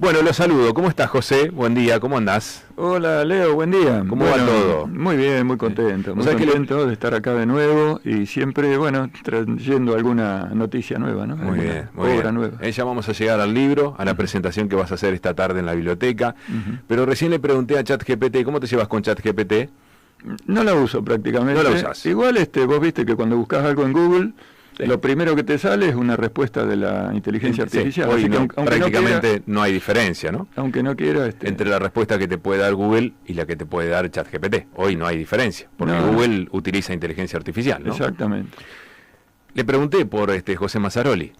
Bueno, lo saludo. ¿Cómo estás, José? Buen día, ¿cómo andás? Hola, Leo, buen día. ¿Cómo va todo? Muy bien, muy contento. Muy contento de estar acá de nuevo y siempre, trayendo alguna noticia nueva, ¿no? Muy bien, obra nueva. Ya vamos a llegar al libro, a la presentación que vas a hacer esta tarde en la biblioteca. Pero recién le pregunté a ChatGPT, ¿cómo te llevas con ChatGPT? No la uso prácticamente. No la usas. Igual vos viste que cuando buscas algo en Google, lo primero que te sale es una respuesta de la inteligencia artificial. Hoy Así que prácticamente no hay diferencia, ¿no? Aunque no quiera... Entre la respuesta que te puede dar Google y la que te puede dar ChatGPT. Hoy no hay diferencia, porque Google utiliza inteligencia artificial, ¿no? Exactamente. Le pregunté por José Mazzaroli.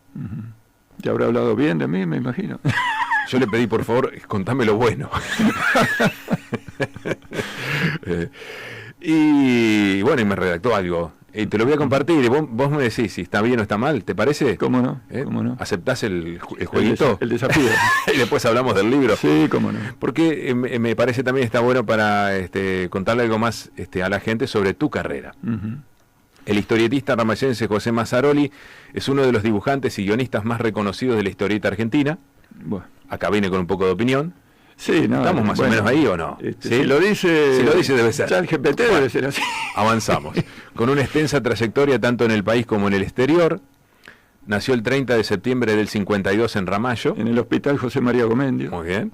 ¿Te habrá hablado bien de mí, me imagino? Yo le pedí, por favor, contame lo bueno. Y bueno, y me redactó algo. Te lo voy a compartir y vos me decís si está bien o está mal, ¿te parece? ¿Cómo no? ¿Cómo no? ¿Aceptás el jueguito? El desafío. Y después hablamos del libro. Sí, cómo no. Porque me parece también está bueno para contarle algo más a la gente sobre tu carrera. El historietista ramayense José Mazzaroli es uno de los dibujantes y guionistas más reconocidos de la historieta argentina. Bueno. Acá viene con un poco de opinión. Sí, no, ¿estamos más o menos ahí o no? ¿Sí? Si lo dice debe ser. ChatGPT debe ser así. Avanzamos. Con una extensa trayectoria tanto en el país como en el exterior. Nació el 30 de septiembre del 52 en Ramallo. En el Hospital José María Gomendio. Muy bien.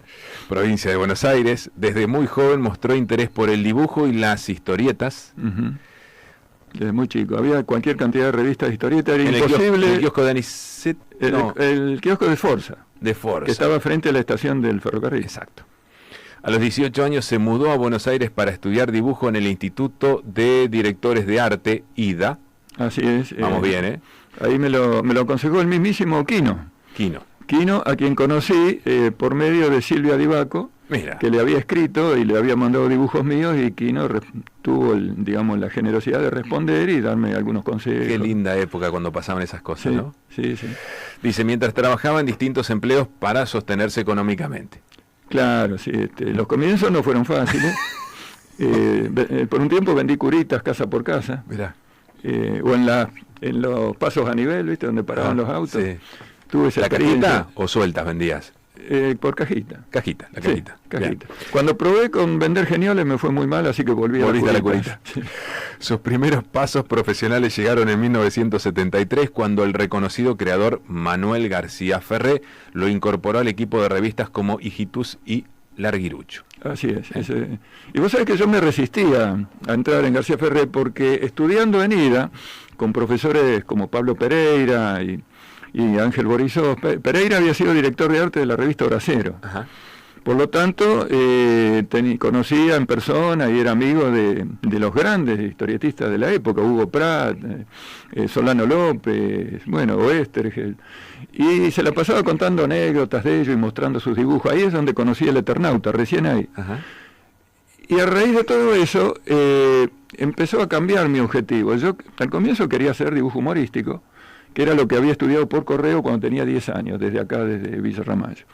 Provincia de Buenos Aires. Desde muy joven mostró interés por el dibujo y las historietas. Desde muy chico. Había cualquier cantidad de revistas de historietas. Era imposible. El kiosco de Anicet. El kiosco de Forza. De Forza. Que estaba frente a la estación del ferrocarril. Exacto. A los 18 años se mudó a Buenos Aires para estudiar dibujo en el Instituto de Directores de Arte, IDA. Así es. Vamos bien, ¿eh? Ahí me lo aconsejó el mismísimo Quino. Quino, a quien conocí por medio de Silvia Divaco. Mira. Que le había escrito y le había mandado dibujos míos y Quino tuvo, la generosidad de responder y darme algunos consejos. Qué linda época cuando pasaban esas cosas, sí, ¿no? Sí, sí. Dice, mientras trabajaba en distintos empleos para sostenerse económicamente. Claro, sí. Los comienzos no fueron fáciles. Por un tiempo vendí curitas casa por casa. Mirá. O en los pasos a nivel, ¿viste? Donde paraban los autos. Sí. Tuve esa ¿La experiencia. cajita o sueltas vendías? Por cajita. La cajita. Sí, cajita. Cuando probé con vender genioles me fue muy mal, así que volví a la curita. Sí. Sus primeros pasos profesionales llegaron en 1973, cuando el reconocido creador Manuel García Ferré lo incorporó al equipo de revistas como Hijitus y Larguirucho. Así es. Y vos sabés que yo me resistía a entrar en García Ferré porque estudiando en IDA, con profesores como Pablo Pereira y Ángel Borisov. Pereira había sido director de arte de la revista Horacero. Ajá. Por lo tanto, conocía en persona y era amigo de los grandes historietistas de la época, Hugo Pratt, Solano López, Oestergel. Y se la pasaba contando anécdotas de ellos y mostrando sus dibujos. Ahí es donde conocí el Eternauta, recién ahí. Ajá. Y a raíz de todo eso, empezó a cambiar mi objetivo. Yo al comienzo quería hacer dibujo humorístico, que era lo que había estudiado por correo cuando tenía 10 años, desde Villa Ramallo.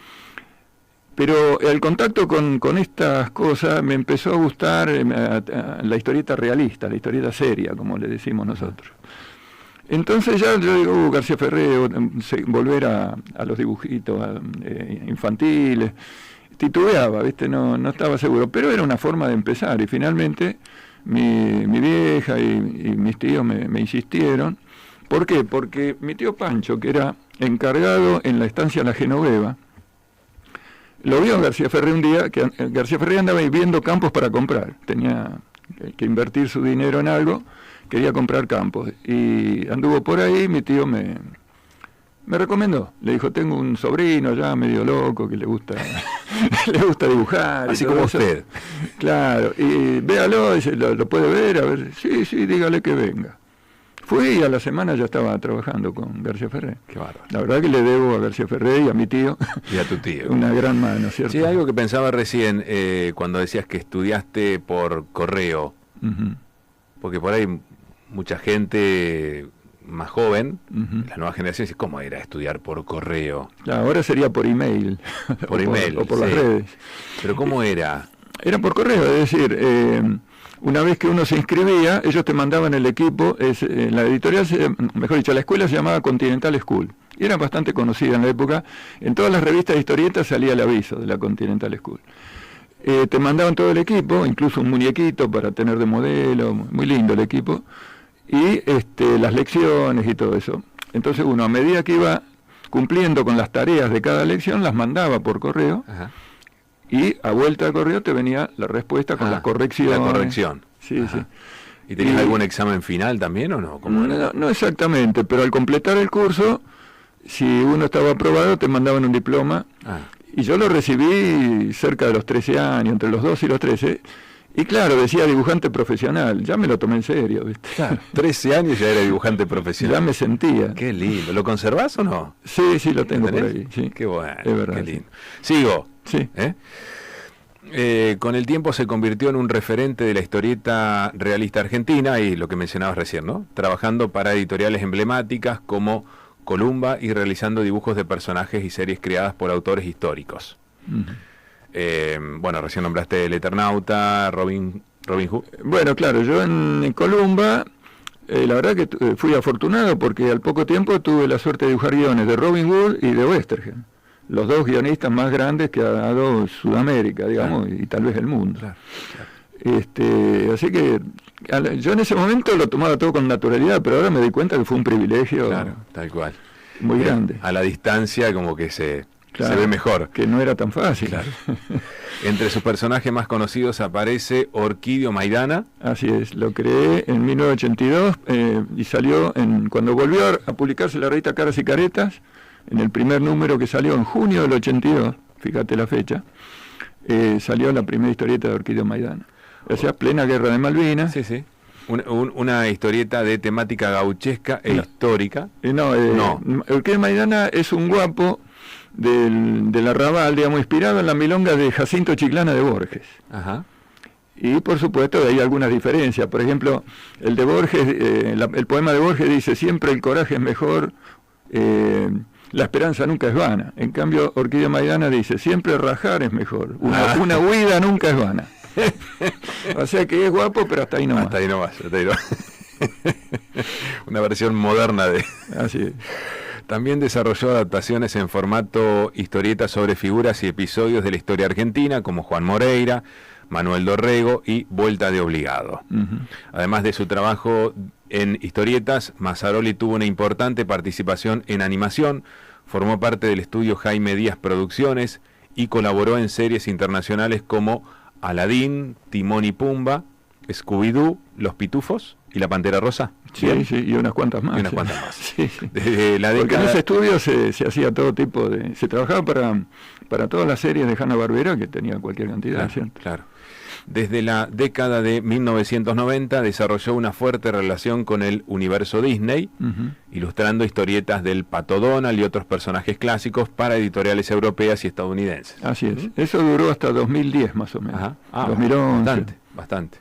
Pero el contacto con estas cosas me empezó a gustar la historieta realista, la historieta seria, como le decimos nosotros. Entonces ya yo digo, García Ferré, volver a los dibujitos infantiles, titubeaba, ¿viste? No estaba seguro, pero era una forma de empezar, y finalmente mi vieja y mis tíos me insistieron. ¿Por qué? Porque mi tío Pancho, que era encargado en la estancia La Genoveva, lo vio a García Ferré un día, que García Ferré andaba viendo campos para comprar, tenía que invertir su dinero en algo, quería comprar campos, y anduvo por ahí, mi tío me recomendó, le dijo, tengo un sobrino ya medio loco que le gusta dibujar. Así como usted. Claro, y véalo, dice, lo puede ver, a ver, sí, dígale que venga. Fui y a la semana ya estaba trabajando con García Ferré. Qué bárbaro. La verdad que le debo a García Ferré y a mi tío. Y a tu tío. Una gran mano, ¿cierto? Sí, algo que pensaba recién cuando decías que estudiaste por correo. Porque por ahí mucha gente más joven, la nueva generación, dice, ¿cómo era estudiar por correo? Claro, ahora sería por email. Por email. O por las redes. Pero ¿cómo era? Era por correo, es decir... una vez que uno se inscribía, ellos te mandaban el equipo, la editorial, mejor dicho, la escuela se llamaba Continental School, y era bastante conocida en la época. En todas las revistas de historietas salía el aviso de la Continental School. Te mandaban todo el equipo, incluso un muñequito para tener de modelo, muy lindo el equipo, y las lecciones y todo eso. Entonces uno, a medida que iba cumpliendo con las tareas de cada lección, las mandaba por correo. Ajá. Y a vuelta de correo te venía la respuesta con las correcciones. La corrección. Sí, ajá. Sí. ¿Y tenías algún examen final también o no? No exactamente, pero al completar el curso, si uno estaba aprobado, te mandaban un diploma. Y yo lo recibí cerca de los 13 años, entre los 12 y los 13. Y claro, decía dibujante profesional, ya me lo tomé en serio, ¿viste? Claro, 13 años ya era dibujante profesional. Ya me sentía. Qué lindo. ¿Lo conservás o no? Sí, lo tengo por ahí. Sí. Qué bueno, es verdad, qué lindo. Sí. Sigo. Sí. Con el tiempo se convirtió en un referente de la historieta realista argentina, y lo que mencionabas recién, ¿no? Trabajando para editoriales emblemáticas como Columba y realizando dibujos de personajes y series creadas por autores históricos. Bueno, recién nombraste El Eternauta, Robin Hood. Bueno, claro, yo en Columba, la verdad que fui afortunado porque al poco tiempo tuve la suerte de dibujar guiones de Robin Hood y de Oesterheld, los dos guionistas más grandes que ha dado Sudamérica, digamos, y tal vez el mundo. Claro. Así que yo en ese momento lo tomaba todo con naturalidad, pero ahora me di cuenta que fue un privilegio. Claro, tal cual. Muy grande. A la distancia como que se ve mejor. Que no era tan fácil. Claro. Entre sus personajes más conocidos aparece Orquídeo Maidana. Así es, lo creé en 1982 y salió cuando volvió a publicarse la revista Caras y Caretas, en el primer número que salió en junio del 82, fíjate la fecha, salió la primera historieta de Orquídeo Maidana. O sea, plena guerra de Malvinas. Sí, sí. Una historieta de temática gauchesca e histórica. No. Orquídeo Maidana es un guapo del arrabal, digamos, inspirado en la milonga de Jacinto Chiclana de Borges. Ajá. Y por supuesto hay algunas diferencias. Por ejemplo, el de Borges, el poema de Borges dice: siempre el coraje es mejor, la esperanza nunca es vana. En cambio, Orquídeo Maidana dice: siempre rajar es mejor, una huida nunca es vana. O sea que es guapo, pero hasta ahí nomás. Hasta ahí nomás. Una versión moderna de... Así es. También desarrolló adaptaciones en formato historieta sobre figuras y episodios de la historia argentina, como Juan Moreira, Manuel Dorrego y Vuelta de Obligado. Además de su trabajo en historietas, Mazzaroli tuvo una importante participación en animación, formó parte del estudio Jaime Díaz Producciones y colaboró en series internacionales como Aladín, Timón y Pumba, Scooby-Doo, Los Pitufos y La Pantera Rosa. Sí, y unas cuantas más. Sí. Desde la década... Porque en ese estudio se hacía todo tipo de... Se trabajaba para todas las series de Hanna-Barbera, que tenía cualquier cantidad, claro, ¿cierto? Claro. Desde la década de 1990 desarrolló una fuerte relación con el universo Disney, ilustrando historietas del Pato Donald y otros personajes clásicos para editoriales europeas y estadounidenses. Así es. Eso duró hasta 2010 más o menos. 2011. Bastante.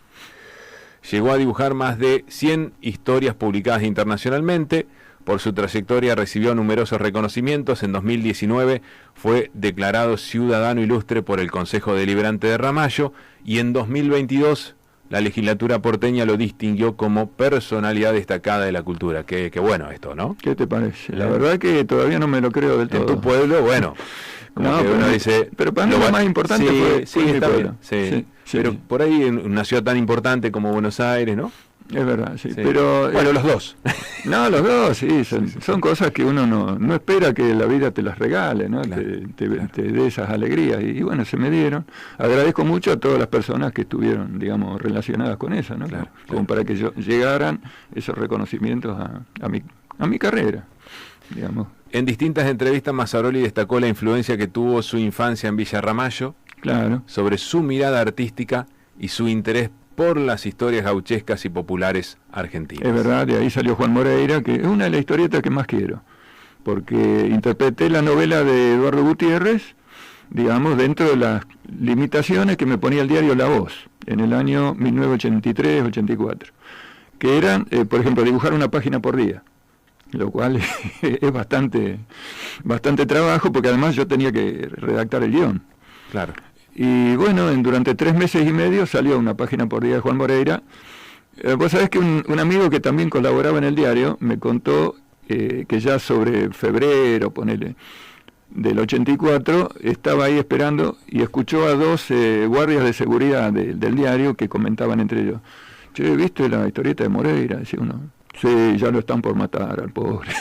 Llegó a dibujar más de 100 historias publicadas internacionalmente. Por su trayectoria recibió numerosos reconocimientos. En 2019 fue declarado ciudadano ilustre por el Consejo Deliberante de Ramallo, y en 2022 la legislatura porteña lo distinguió como personalidad destacada de la cultura. Qué bueno esto, ¿no? ¿Qué te parece? La verdad que todavía no me lo creo del todo. En tu pueblo, bueno, como que uno dice... Pero para mí lo más importante fue mi pueblo. Sí. Pero por ahí en una ciudad tan importante como Buenos Aires, ¿no? Es verdad, sí. Pero, bueno, los dos. No, los dos, sí. Son cosas que uno no espera que la vida te las regale, ¿no? Claro, te dé esas alegrías. Y bueno, se me dieron. Agradezco mucho a todas las personas que estuvieron, digamos, relacionadas con eso, ¿no? Como para que llegaran esos reconocimientos a mi carrera, digamos. En distintas entrevistas, Mazzaroli destacó la influencia que tuvo su infancia en Villa Ramallo, claro, sobre su mirada artística y su interés por las historias gauchescas y populares argentinas. Es verdad, de ahí salió Juan Moreira, que es una de las historietas que más quiero, porque interpreté la novela de Eduardo Gutiérrez, digamos, dentro de las limitaciones que me ponía el diario La Voz, en el año 1983-84, que eran, por ejemplo, dibujar una página por día, lo cual es bastante trabajo, porque además yo tenía que redactar el guión. Claro. Y bueno, durante 3 meses y medio salió una página por día de Juan Moreira. Vos sabés que un amigo que también colaboraba en el diario me contó que ya sobre febrero, ponele, del 84, estaba ahí esperando y escuchó a 2 guardias de seguridad del diario que comentaban entre ellos: che, ¿viste la historieta de Moreira? Decía uno. Sí, ya lo están por matar al pobre.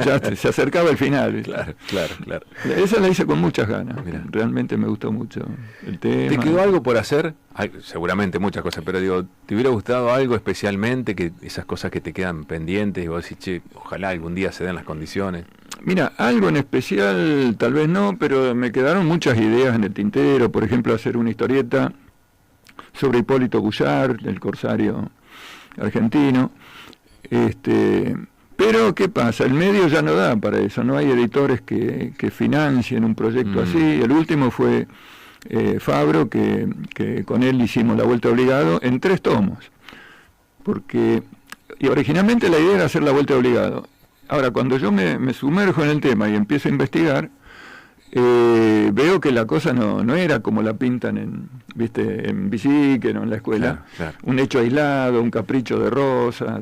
Ya se acercaba el final, ¿viste? Claro. Esa la hice con muchas ganas. Mirá. Realmente me gustó mucho el tema. ¿Te quedó algo por hacer? Seguramente muchas cosas, pero digo, ¿te hubiera gustado algo especialmente, que esas cosas que te quedan pendientes y vos decís, che, ojalá algún día se den las condiciones? Mira, algo en especial tal vez no, pero me quedaron muchas ideas en el tintero. Por ejemplo, hacer una historieta sobre Hipólito Guyard, el corsario argentino. Pero, ¿qué pasa? El medio ya no da para eso, no hay editores que financien un proyecto así. El último fue Fabro, que con él hicimos La Vuelta Obligado en 3 tomos. Y originalmente la idea era hacer La Vuelta Obligado. Ahora, cuando yo me sumerjo en el tema y empiezo a investigar, veo que la cosa no era como la pintan en Bicíquer o en la escuela, claro. Un hecho aislado, un capricho de Rosa,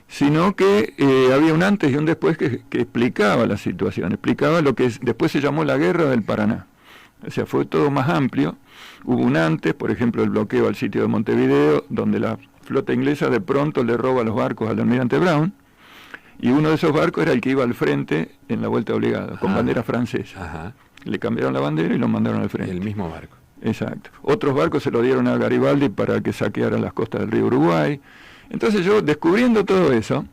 sino que había un antes y un después que explicaba la situación, explicaba lo que después se llamó la Guerra del Paraná. O sea, fue todo más amplio. Hubo un antes, por ejemplo, el bloqueo al sitio de Montevideo, donde la flota inglesa de pronto le roba los barcos al almirante Brown, y uno de esos barcos era el que iba al frente en la Vuelta Obligada, con bandera francesa. Ajá. Le cambiaron la bandera y lo mandaron al frente. El mismo barco. Exacto. Otros barcos se lo dieron a Garibaldi para que saqueara las costas del río Uruguay. Entonces yo, descubriendo todo eso,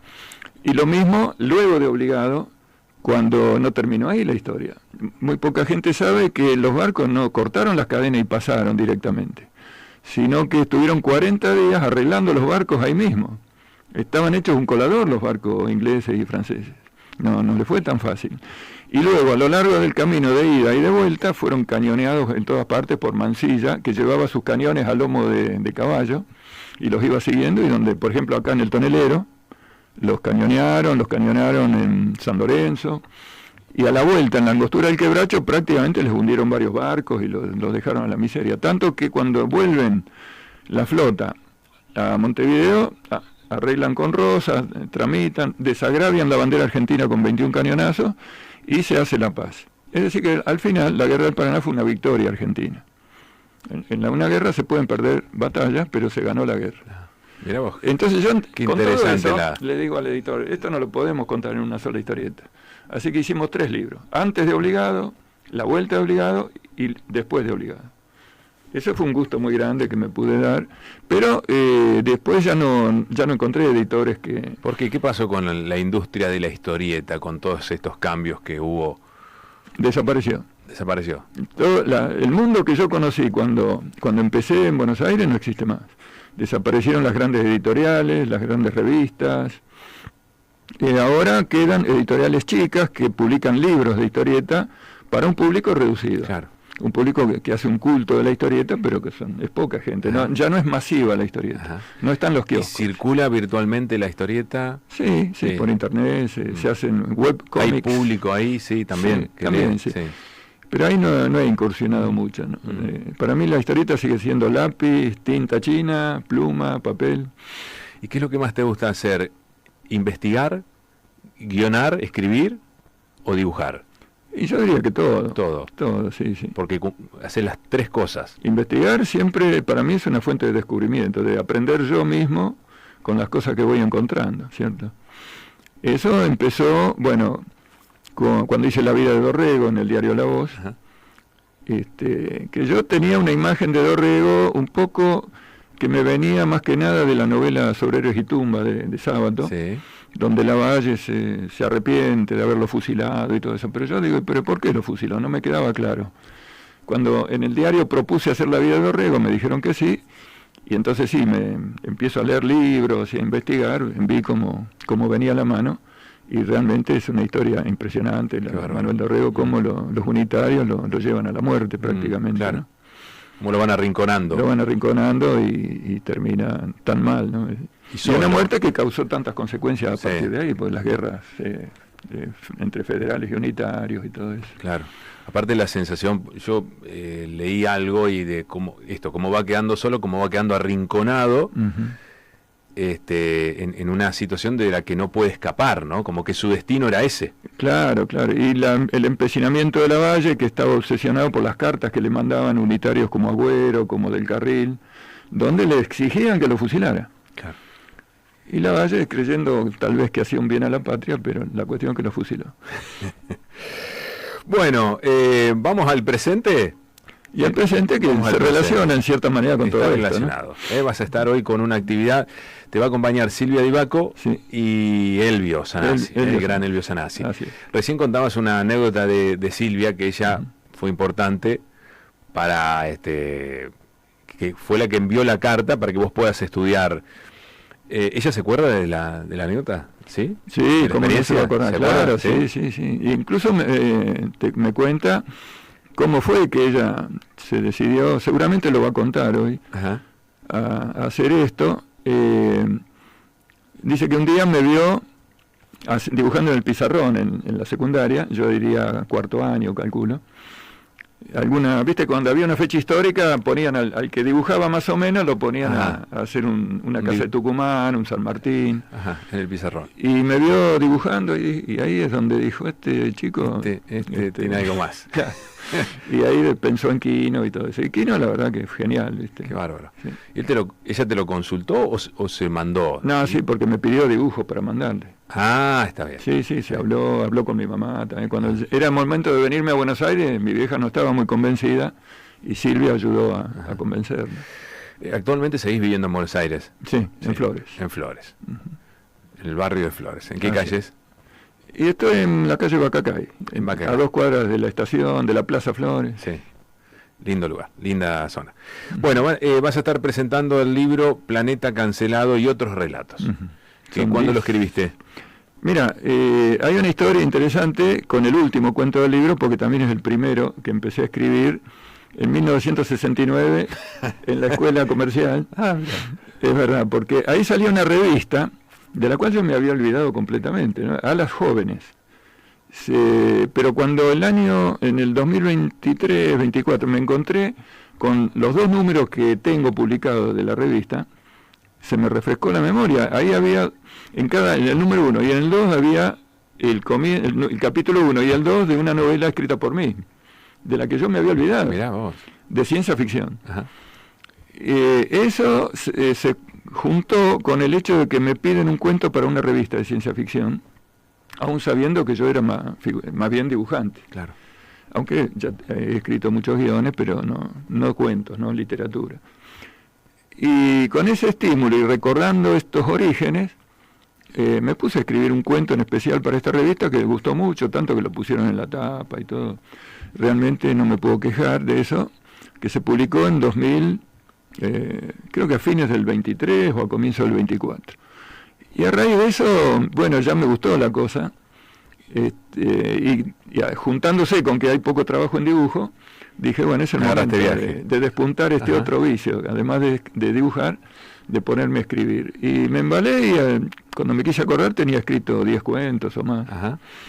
y lo mismo luego de Obligado, cuando no terminó ahí la historia. Muy poca gente sabe que los barcos no cortaron las cadenas y pasaron directamente, sino que estuvieron 40 días arreglando los barcos ahí mismo. Estaban hechos un colador los barcos ingleses y franceses. No le fue tan fácil. Y luego, a lo largo del camino de ida y de vuelta, fueron cañoneados en todas partes por Mansilla, que llevaba sus cañones a lomo de caballo, y los iba siguiendo, y donde, por ejemplo, acá en el Tonelero, los cañonearon en San Lorenzo, y a la vuelta, en la angostura del Quebracho, prácticamente les hundieron varios barcos y los dejaron a la miseria. Tanto que cuando vuelven la flota a Montevideo, arreglan con Rosas, tramitan, desagravian la bandera argentina con 21 cañonazos y se hace la paz. Es decir que al final la Guerra del Paraná fue una victoria argentina. En una guerra se pueden perder batallas, pero se ganó la guerra. Mirá vos. Entonces yo, qué con interesante todo eso, le digo al editor, esto no lo podemos contar en una sola historieta. Así que hicimos 3 libros. Antes de Obligado, La Vuelta de Obligado y después de Obligado. Eso fue un gusto muy grande que me pude dar, pero después ya no encontré editores que... Porque, ¿qué pasó con la industria de la historieta, con todos estos cambios que hubo? Desapareció. El mundo que yo conocí cuando empecé en Buenos Aires no existe más. Desaparecieron las grandes editoriales, las grandes revistas. Ahora quedan editoriales chicas que publican libros de historieta para un público reducido. Claro. Un público que hace un culto de la historieta, pero es poca gente. Ya no es masiva la historieta. Ajá. No están los kioscos. ¿Y circula virtualmente la historieta? Sí, por internet, se hacen webcomics. ¿Hay público ahí? Sí, también. Sí, también, sí. Pero ahí no he incursionado mucho, ¿no? Para mí la historieta sigue siendo lápiz, tinta china, pluma, papel. ¿Y qué es lo que más te gusta hacer? ¿Investigar, guionar, escribir o dibujar? Y yo diría que todo. Todo, sí. Porque hacer las 3 cosas. Investigar siempre para mí es una fuente de descubrimiento, de aprender yo mismo con las cosas que voy encontrando, ¿cierto? Eso empezó, cuando hice La vida de Dorrego en el diario La Voz, que yo tenía una imagen de Dorrego un poco que me venía más que nada de la novela Sobre héroes y tumba de Sábato, sí, donde Lavalle se arrepiente de haberlo fusilado y todo eso. Pero yo digo, ¿pero por qué lo fusiló? No me quedaba claro. Cuando en el diario propuse hacer La vida de Dorrego, me dijeron que sí, y entonces sí, me empiezo a leer libros y a investigar, vi cómo venía la mano, y realmente es una historia impresionante, Manuel Dorrego, cómo los unitarios lo llevan a la muerte prácticamente. Claro. ¿no? Cómo lo van arrinconando. Lo van arrinconando y termina tan mal, ¿no? Y una muerte que causó tantas consecuencias a partir de ahí, pues las guerras entre federales y unitarios y todo eso. Claro. Aparte la sensación, yo leí algo y de cómo va quedando solo, cómo va quedando arrinconado, en una situación de la que no puede escapar, ¿no? Como que su destino era ese. Claro, claro. Y el empecinamiento de Lavalle, que estaba obsesionado por las cartas que le mandaban unitarios como Agüero, como Del Carril, donde le exigían que lo fusilara. Claro. Y Lavalle, creyendo tal vez que hacía un bien a la patria, pero la cuestión es que lo fusiló. Bueno, vamos al presente. Y el presente que se relaciona en cierta manera con todo esto, relacionado, ¿no? Vas a estar hoy con una actividad, te va a acompañar Silvia Divaco y Elvio Sanasi, el gran Elvio Sanasi. Recién contabas una anécdota de Silvia, que ella fue importante para, que fue la que envió la carta para que vos puedas estudiar. ¿Ella se acuerda de la anécdota? ¿Sí? Sí, como no se va a acordar, claro, sí. Y incluso me cuenta cómo fue que ella se decidió, seguramente lo va a contar hoy, a hacer esto. Dice que un día me vio dibujando en el pizarrón en la secundaria, yo diría cuarto año, calculo. Viste, cuando había una fecha histórica, ponían al que dibujaba más o menos, lo ponían a hacer una casa de Tucumán, un San Martín. En el pizarrón. Y me vio dibujando y ahí es donde dijo, este chico... tiene algo más. Claro. Y ahí pensó en Quino y todo eso. Y Quino, la verdad que es genial, ¿viste? Qué bárbaro. Sí. ¿Y ella te lo consultó o se mandó? No, sí, porque me pidió dibujo para mandarle. Está bien. Sí, se habló con mi mamá también. Cuando era el momento de venirme a Buenos Aires, mi vieja no estaba muy convencida y Silvia ayudó a convencerme. ¿Actualmente seguís viviendo en Buenos Aires? Sí, en Flores. En Flores. En el barrio de Flores. ¿En qué calles? Y estoy en la calle Bacacay, a 2 cuadras de la estación, de la Plaza Flores. Sí, lindo lugar, linda zona. Bueno, vas a estar presentando el libro Planeta Cancelado y otros relatos. ¿Cuándo lo escribiste? Mira, hay una historia interesante con el último cuento del libro, porque también es el primero que empecé a escribir en 1969 en la escuela comercial. Es verdad, porque ahí salía una revista de la cual yo me había olvidado completamente, ¿no? A las jóvenes. Pero cuando en el 2023-24 me encontré con los 2 números que tengo publicados de la revista, se me refrescó la memoria. Ahí había, en el número 1 y en el 2 había el capítulo 1 y el 2 de una novela escrita por mí, de la que yo me había olvidado. Mirá vos. De ciencia ficción. Eso se juntó con el hecho de que me piden un cuento para una revista de ciencia ficción, aún sabiendo que yo era más bien dibujante. Claro. Aunque ya he escrito muchos guiones, pero no cuentos, no literatura. Y con ese estímulo y recordando estos orígenes, me puse a escribir un cuento en especial para esta revista que gustó mucho, tanto que lo pusieron en la tapa y todo. Realmente no me puedo quejar de eso, que se publicó en 2000, creo que a fines del 23 o a comienzo del 24. Y a raíz de eso, bueno, ya me gustó la cosa, y juntándose con que hay poco trabajo en dibujo, dije, bueno, es el momento de despuntar otro vicio, además de dibujar, de ponerme a escribir. Y me embalé y cuando me quise acordar tenía escrito 10 cuentos o más.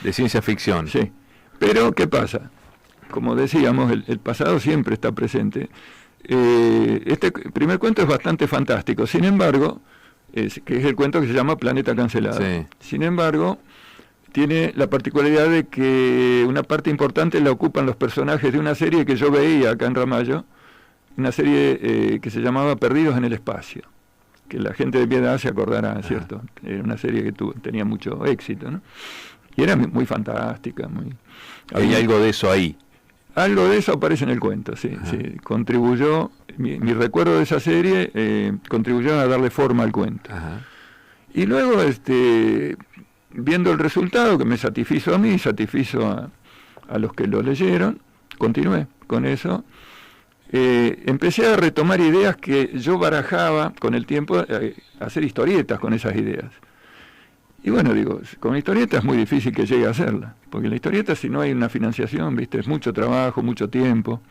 De ciencia ficción. Sí, pero ¿qué pasa? Como decíamos, el pasado siempre está presente. Este primer cuento es bastante fantástico, sin embargo, que es el cuento que se llama Planeta Cancelado. Sí. Sin embargo, tiene la particularidad de que una parte importante la ocupan los personajes de una serie que yo veía acá en Ramallo, una serie que se llamaba Perdidos en el Espacio, que la gente de mi edad se acordará, ¿cierto? Era una serie que tenía mucho éxito, ¿no? Y era muy fantástica. ¿Hay algo de eso ahí? Algo de eso aparece en el cuento, sí. Contribuyó, mi recuerdo de esa serie contribuyó a darle forma al cuento. Y luego, viendo el resultado, que me satisfizo a mí, satisfizo a los que lo leyeron, continué con eso. Empecé a retomar ideas que yo barajaba con el tiempo, hacer historietas con esas ideas. Y bueno, digo, con historieta es muy difícil que llegue a hacerla, porque la historieta, si no hay una financiación, viste, es mucho trabajo, mucho tiempo.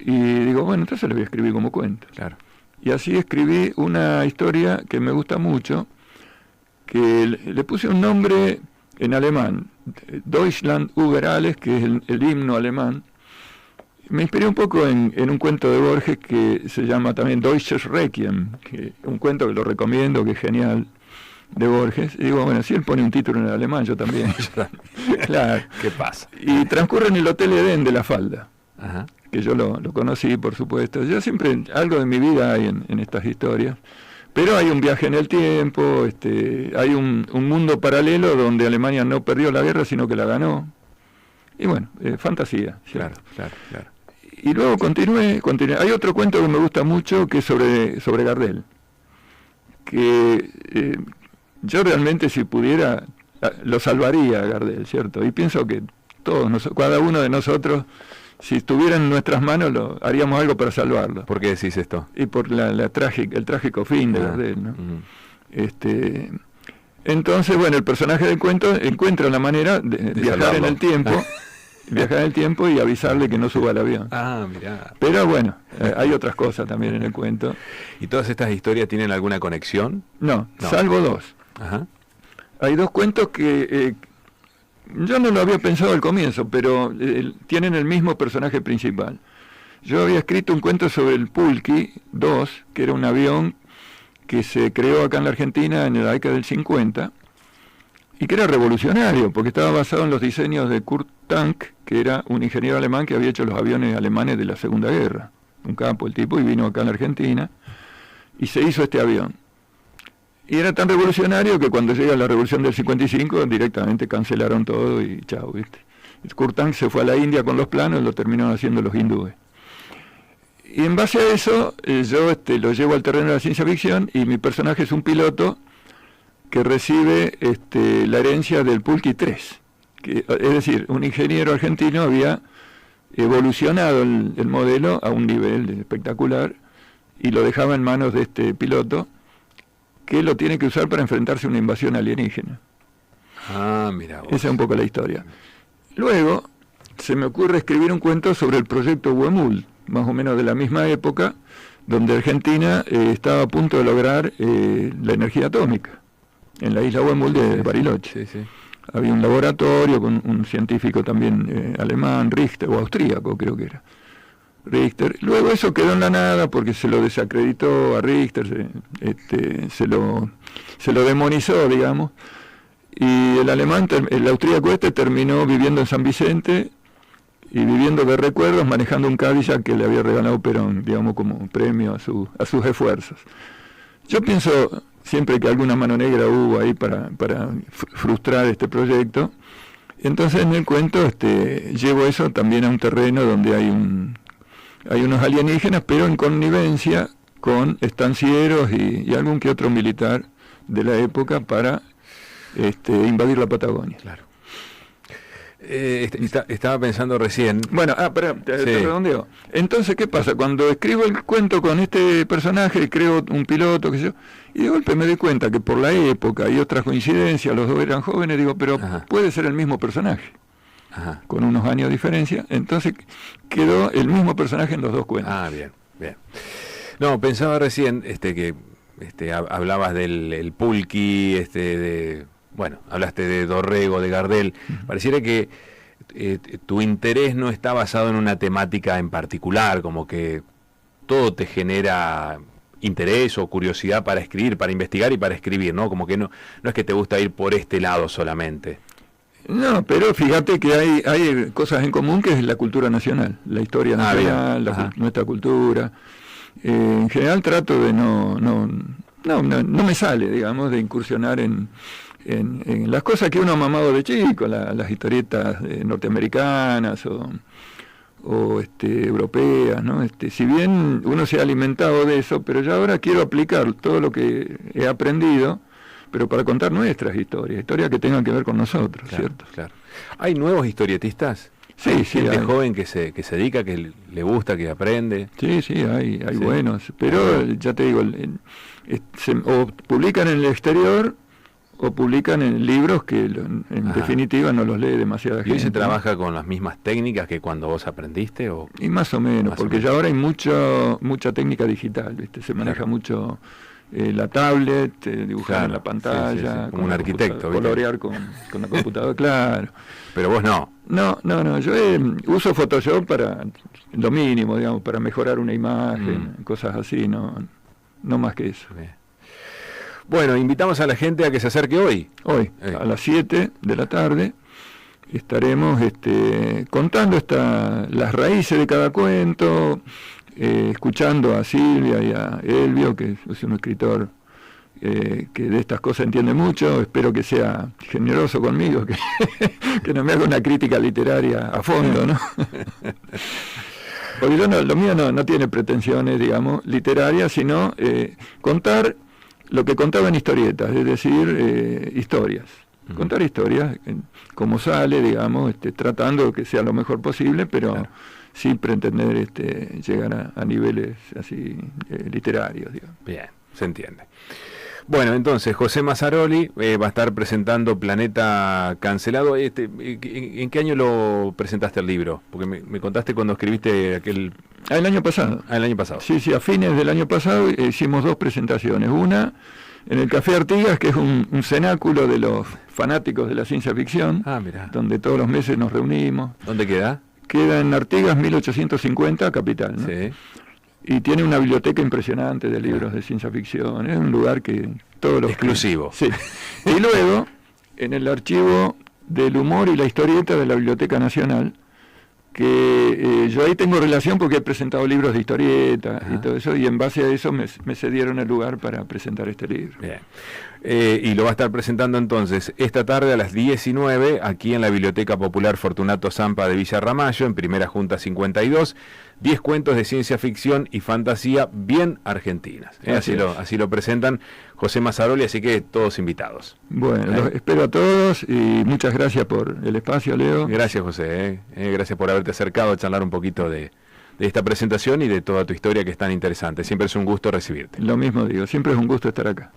Y digo, bueno, entonces la voy a escribir como cuento. Claro. Y así escribí una historia que me gusta mucho, que le puse un nombre en alemán, Deutschland über alles, que es el himno alemán. Me inspiré un poco en un cuento de Borges que se llama también Deutsches Requiem, un cuento que lo recomiendo, que es genial, de Borges. Y digo, bueno, si él pone un título en alemán, yo también. Claro. ¿Qué pasa? Y transcurre en el Hotel Edén de La Falda, Ajá. que yo lo conocí, por supuesto. Yo siempre, algo de mi vida hay en estas historias. Pero hay un viaje en el tiempo, hay un mundo paralelo donde Alemania no perdió la guerra, sino que la ganó. Y bueno, fantasía. ¿Cierto? Claro. Y luego continué. Hay otro cuento que me gusta mucho, que es sobre Gardel. Que yo realmente, si pudiera, lo salvaría a Gardel, ¿cierto? Y pienso que cada uno de nosotros, si estuviera en nuestras manos, haríamos algo para salvarlo. ¿Por qué decís esto? Y por el trágico fin de Gardel, ¿no? Entonces, bueno, el personaje del cuento encuentra una manera de viajar en el tiempo, viajar en el tiempo y avisarle que no suba al avión. Mirá. Pero bueno, hay otras cosas también en el cuento. ¿Y todas estas historias tienen alguna conexión? No. Salvo dos. Ajá. Hay dos cuentos que yo no lo había pensado al comienzo, pero tienen el mismo personaje principal. Yo había escrito un cuento sobre el Pulqui 2, que era un avión que se creó acá en la Argentina en la década del 50, y que era revolucionario, porque estaba basado en los diseños de Kurt Tank, que era un ingeniero alemán que había hecho los aviones alemanes de la Segunda Guerra. Un capo el tipo, y vino acá en la Argentina, y se hizo este avión. Y era tan revolucionario que cuando llega la revolución del 55, directamente cancelaron todo y chao, ¿viste? Kurt Tank se fue a la India con los planos, lo terminaron haciendo los hindúes. Y en base a eso, yo lo llevo al terreno de la ciencia ficción, y mi personaje es un piloto que recibe la herencia del Pulqui 3. Es decir, un ingeniero argentino había evolucionado el modelo a un nivel espectacular y lo dejaba en manos de este piloto, que lo tiene que usar para enfrentarse a una invasión alienígena. Mira vos. Esa es un poco la historia. Luego, se me ocurre escribir un cuento sobre el proyecto Huemul, más o menos de la misma época, donde Argentina estaba a punto de lograr la energía atómica, en la isla Huemul de Bariloche. Sí. Había un laboratorio con un científico también alemán, Richter, o austríaco creo que era, Richter. Luego eso quedó en la nada porque se lo desacreditó a Richter, se lo demonizó, digamos, y el austríaco terminó viviendo en San Vicente y viviendo de recuerdos, manejando un Cadillac que le había regalado Perón, digamos, como premio a sus esfuerzos. Yo pienso siempre que alguna mano negra hubo ahí para frustrar este proyecto. Entonces en el cuento llevo eso también a un terreno donde hay unos alienígenas, pero en connivencia con estancieros y algún que otro militar de la época para invadir la Patagonia. Claro. Estaba pensando recién. Bueno, te redondeo. Entonces, ¿qué pasa? Cuando escribo el cuento con este personaje, creo un piloto, qué sé yo, y de golpe me doy cuenta que por la época y otras coincidencias, los dos eran jóvenes, digo, pero puede ser el mismo personaje, con unos años de diferencia. Entonces quedó el mismo personaje en los dos cuentos. Bien. No, pensaba recién que hablabas del Pulqui, bueno, hablaste de Dorrego, de Gardel. Pareciera que tu interés no está basado en una temática en particular, como que todo te genera interés o curiosidad para escribir, para investigar y para escribir, ¿no? Como que no es que te gusta ir por este lado solamente. No, pero fíjate que hay cosas en común, que es la cultura nacional, la historia nacional, nuestra cultura. En general trato de no me sale, digamos, de incursionar en las cosas que uno ha mamado de chico, las historietas norteamericanas o europeas, ¿no? Si bien uno se ha alimentado de eso, pero ya ahora quiero aplicar todo lo que he aprendido, pero para contar nuestras historias que tengan que ver con nosotros, claro, ¿cierto? Claro. ¿Hay nuevos historietistas? Sí, ¿Hay sí. gente joven que se dedica, que le gusta, que aprende? Sí, hay buenos, pero ya te digo, o publican en el exterior o publican en libros que en definitiva no los lee demasiada gente. ¿Y hoy se trabaja con las mismas técnicas que cuando vos aprendiste? Y más o menos, porque ya ahora hay mucha técnica digital, ¿viste? Se maneja mucho la tablet, dibujar en la pantalla, sí, sí, como un arquitecto, colorear con la computadora, claro. Pero vos no. No, yo uso Photoshop para lo mínimo, digamos, para mejorar una imagen, cosas así, no más que eso. Bien. Bueno, invitamos a la gente a que se acerque hoy. Hoy, a las 7 de la tarde, estaremos contando las raíces de cada cuento, escuchando a Silvia y a Elvio, que es un escritor que de estas cosas entiende mucho. Espero que sea generoso conmigo, que no me haga una crítica literaria a fondo, ¿no? Porque lo mío no tiene pretensiones, digamos, literarias, sino contar lo que contaba en historietas, es decir, historias. Contar historias, como sale, digamos, tratando de que sea lo mejor posible, pero claro, sin pretender llegar a niveles así literarios, digamos. Bien, se entiende. Bueno, entonces, José Mazzaroli va a estar presentando Planeta Cancelado. ¿En qué año lo presentaste el libro? Porque me contaste cuando escribiste aquel... el año pasado. El año pasado. Sí, a fines del año pasado hicimos 2 presentaciones. Una en el Café Artigas, que es un cenáculo de los fanáticos de la ciencia ficción, donde todos los meses nos reunimos. ¿Dónde queda? Queda en Artigas 1850, Capital, ¿no? Sí. Y tiene una biblioteca impresionante de libros de ciencia ficción. Es un lugar que todos los... Exclusivo. Sí. Y luego, en el archivo del humor y la historieta de la Biblioteca Nacional, que yo ahí tengo relación porque he presentado libros de historieta y todo eso, y en base a eso me cedieron el lugar para presentar este libro. Bien. Y lo va a estar presentando entonces esta tarde a las 19 aquí en la Biblioteca Popular Fortunato Zampa de Villa Ramallo, en Primera Junta 52, 10 cuentos de ciencia ficción y fantasía bien argentinas. Así lo presentan José Mazzaroli, así que todos invitados. Bueno, los espero a todos y muchas gracias por el espacio, Leo. Gracias, José. Gracias por haberte acercado a charlar un poquito de esta presentación y de toda tu historia, que es tan interesante. Siempre es un gusto recibirte. Lo mismo digo, siempre es un gusto estar acá.